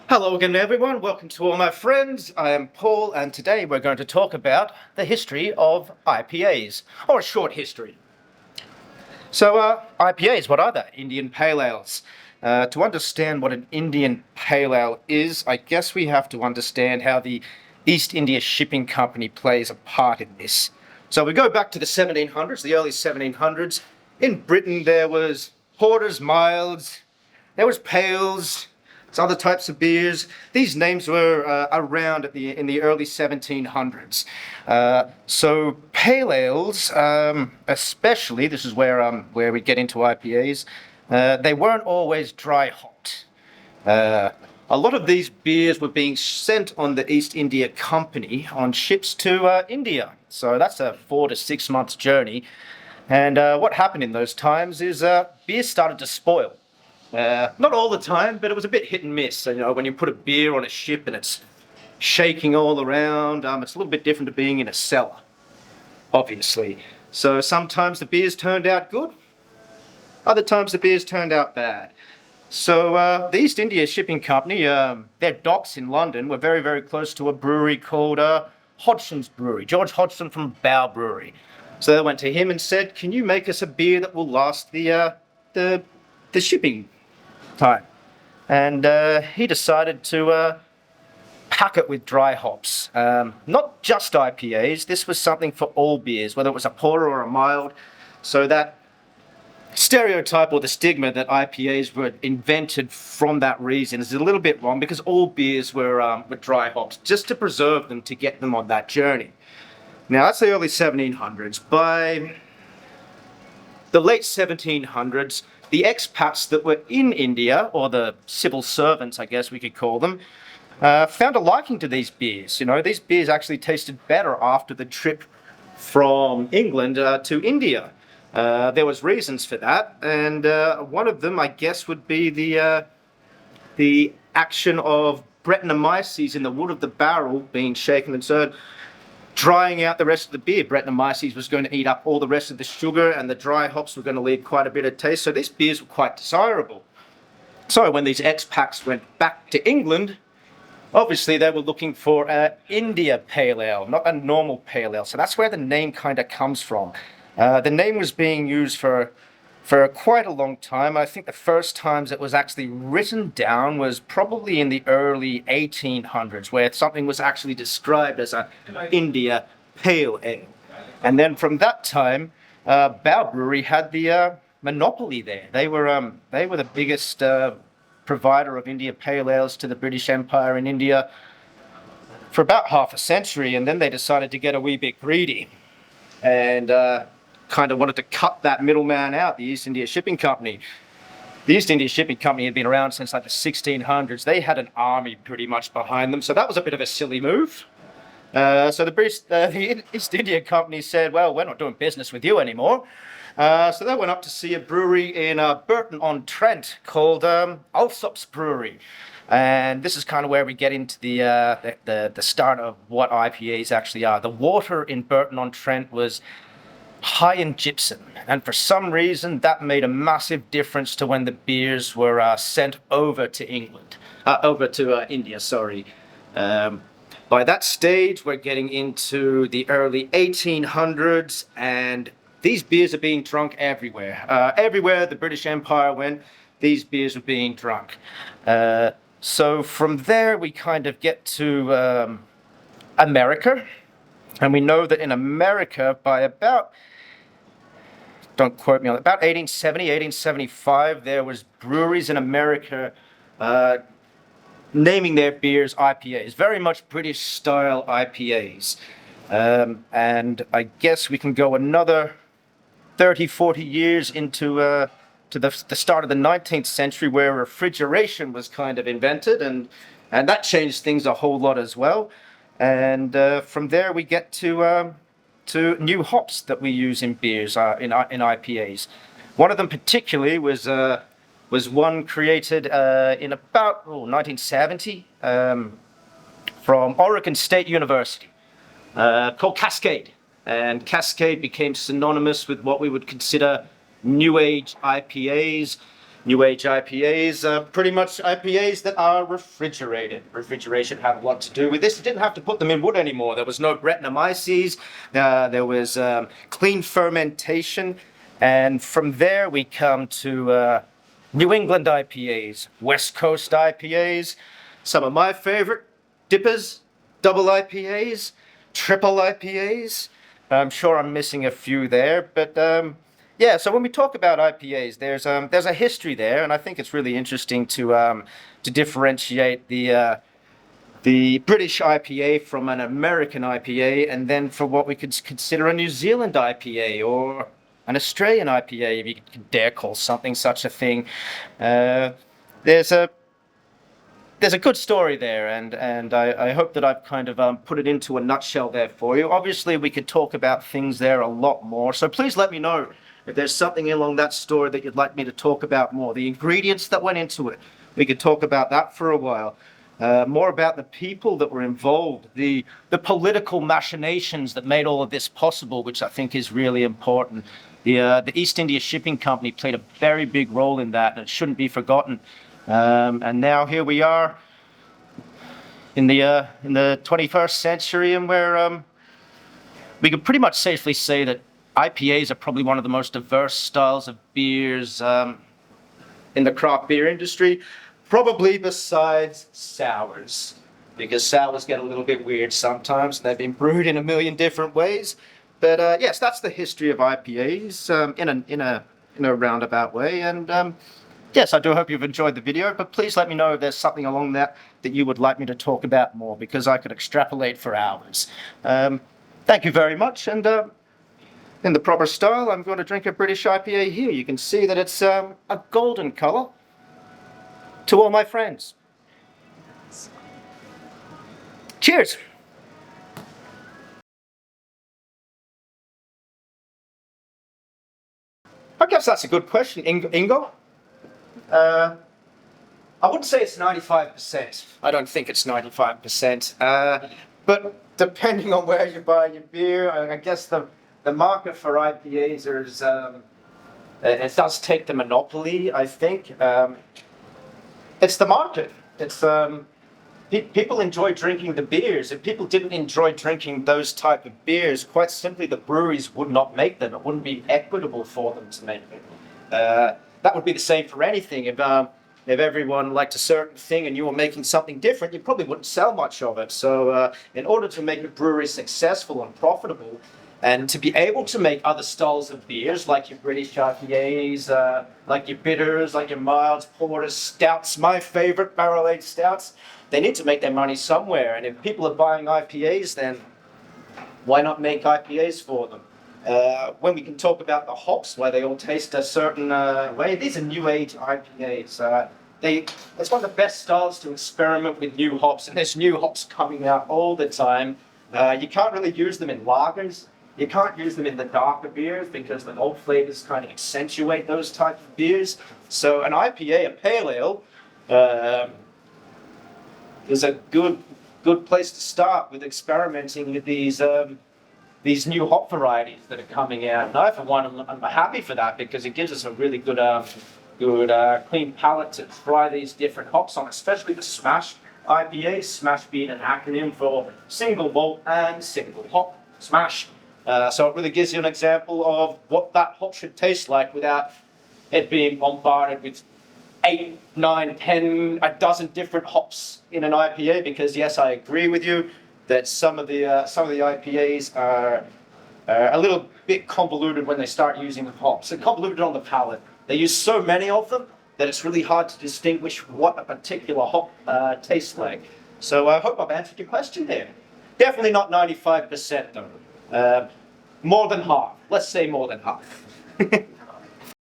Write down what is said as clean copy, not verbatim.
Hello again, everyone. Welcome to all my friends. I am Paul, and today we're going to talk about the history of IPAs, or a short history. So, IPAs, what are they? Indian Pale Ales. To understand what an Indian Pale Ale is, I guess we have to understand how the East India Shipping Company plays a part in this. So we go back to the 1700s, the early 1700s. In Britain, there was porters, milds, there was pales, some other types of beers. These names were around in the early 1700s. So pale ales, especially, this is where we get into IPAs. They weren't always dry hopped. A lot of these beers were being sent on the East India Company on ships to India. So that's a 4 to 6 months journey. And what happened in those times is beer started to spoil. Not all the time, but it was a bit hit and miss. So, when you put a beer on a ship and it's shaking all around, it's a little bit different to being in a cellar, obviously. So sometimes the beers turned out good, other times the beers turned out bad. So the East India Shipping Company, their docks in London were very, very close to a brewery called Hodgson's Brewery, George Hodgson from Bow Brewery. So they went to him and said, "Can you make us a beer that will last the shipping time?" And he decided to pack it with dry hops. Not just IPAs, this was something for all beers, whether it was a porter or a mild. So that stereotype or the stigma that IPAs were invented from that reason is a little bit wrong, because all beers were dry hops, just to preserve them, to get them on that journey. Now, that's the early 1700s. By the late 1700s, the expats that were in India, or the civil servants, I guess we could call them, found a liking to these beers. These beers actually tasted better after the trip from England to India. There was reasons for that, and one of them, I guess, would be the action of Brettanomyces in the wood of the barrel being shaken and stirred, drying out the rest of the beer. Brettanomyces was going to eat up all the rest of the sugar, and the dry hops were going to leave quite a bit of taste. So these beers were quite desirable. So when these expats went back to England, obviously they were looking for an India Pale Ale, not a normal Pale Ale. So that's where the name kind of comes from. The name was being used for quite a long time. I think the first times it was actually written down was probably in the early 1800s, where something was actually described as an India Pale Ale. And then from that time, Bow Brewery had the monopoly there. They were the biggest provider of India Pale Ales to the British Empire in India for about half a century, and then they decided to get a wee bit greedy and kind of wanted to cut that middleman out, the East India Shipping Company. The East India Shipping Company had been around since like the 1600s. They had an army pretty much behind them, so that was a bit of a silly move. So the East India Company said, "Well, we're not doing business with you anymore." So they went up to see a brewery in Burton-on-Trent called Alsop's Brewery. And this is kind of where we get into the start of what IPAs actually are. The water in Burton-on-Trent was high in gypsum, and for some reason that made a massive difference to when the beers were sent over to India. Sorry. By that stage, we're getting into the early 1800s, and these beers are being drunk everywhere. Everywhere the British Empire went, these beers were being drunk. So from there, we kind of get to America. And we know that in America, by about, don't quote me on it, about 1870, 1875, there was breweries in America naming their beers IPAs, very much British-style IPAs. And I guess we can go another 30, 40 years into to the start of the 19th century, where refrigeration was kind of invented, and that changed things a whole lot as well. And from there we get to new hops that we use in beers, in IPAs. One of them particularly was one created in about 1970 from Oregon State University, called Cascade. And Cascade became synonymous with what we would consider New Age IPAs. New Age IPAs are pretty much IPAs that are refrigerated. Refrigeration had a lot to do with this. You didn't have to put them in wood anymore. There was no Brettanomyces. There was clean fermentation. And from there we come to New England IPAs, West Coast IPAs, some of my favorite dippers, double IPAs, triple IPAs. I'm sure I'm missing a few there, but yeah. So when we talk about IPAs, there's a history there, and I think it's really interesting to differentiate the British IPA from an American IPA, and then for what we could consider a New Zealand IPA or an Australian IPA, if you could dare call something such a thing. There's a good story there, and I hope that I've kind of put it into a nutshell there for you. Obviously, we could talk about things there a lot more, so please let me know if there's something along that story that you'd like me to talk about more. The ingredients that went into it, we could talk about that for a while. More about the people that were involved, the political machinations that made all of this possible, which I think is really important. The East India Shipping Company played a very big role in that, and it shouldn't be forgotten. And now here we are in the 21st century, and where we could pretty much safely say that IPAs are probably one of the most diverse styles of beers in the craft beer industry, probably besides sours, because sours get a little bit weird sometimes. They've been brewed in a million different ways. But yes, that's the history of IPAs in a roundabout way. And yes, I do hope you've enjoyed the video, but please let me know if there's something along that you would like me to talk about more, because I could extrapolate for hours. Thank you very much, and in the proper style, I'm going to drink a British IPA here. You can see that it's a golden colour. To all my friends. Cheers! I guess that's a good question, Ingo. I wouldn't say it's 95%. I don't think it's 95%. But depending on where you buy your beer, I guess the market for IPAs is it does take the monopoly, I think. It's the market. It's people enjoy drinking the beers. If people didn't enjoy drinking those type of beers, quite simply the breweries would not make them. It wouldn't be equitable for them to make them. That would be the same for anything. If everyone liked a certain thing and you were making something different, you probably wouldn't sell much of it. So in order to make a brewery successful and profitable, and to be able to make other styles of beers, like your British IPAs, like your bitters, like your milds, porters, stouts, my favorite barrel-aged stouts, they need to make their money somewhere. And if people are buying IPAs, then why not make IPAs for them? When we can talk about the hops, why they all taste a certain way, these are New Age IPAs. It's one of the best styles to experiment with new hops, and there's new hops coming out all the time. You can't really use them in lagers. You can't use them in the darker beers because the old flavors kind of accentuate those types of beers. So an IPA, a pale ale, is a good place to start with experimenting with these new hop varieties that are coming out. And I, for one, I'm happy for that, because it gives us a really good clean palate to try these different hops on, especially the SMASH IPA. SMASH being an acronym for single malt and single hop smash. So it really gives you an example of what that hop should taste like without it being bombarded with 8, 9, 10, a dozen different hops in an IPA. Because yes, I agree with you that some of the IPAs are a little bit convoluted when they start using hops. They're convoluted on the palate. They use so many of them that it's really hard to distinguish what a particular hop tastes like. So I hope I've answered your question there. Definitely not 95% though. More than half. Let's say more than half.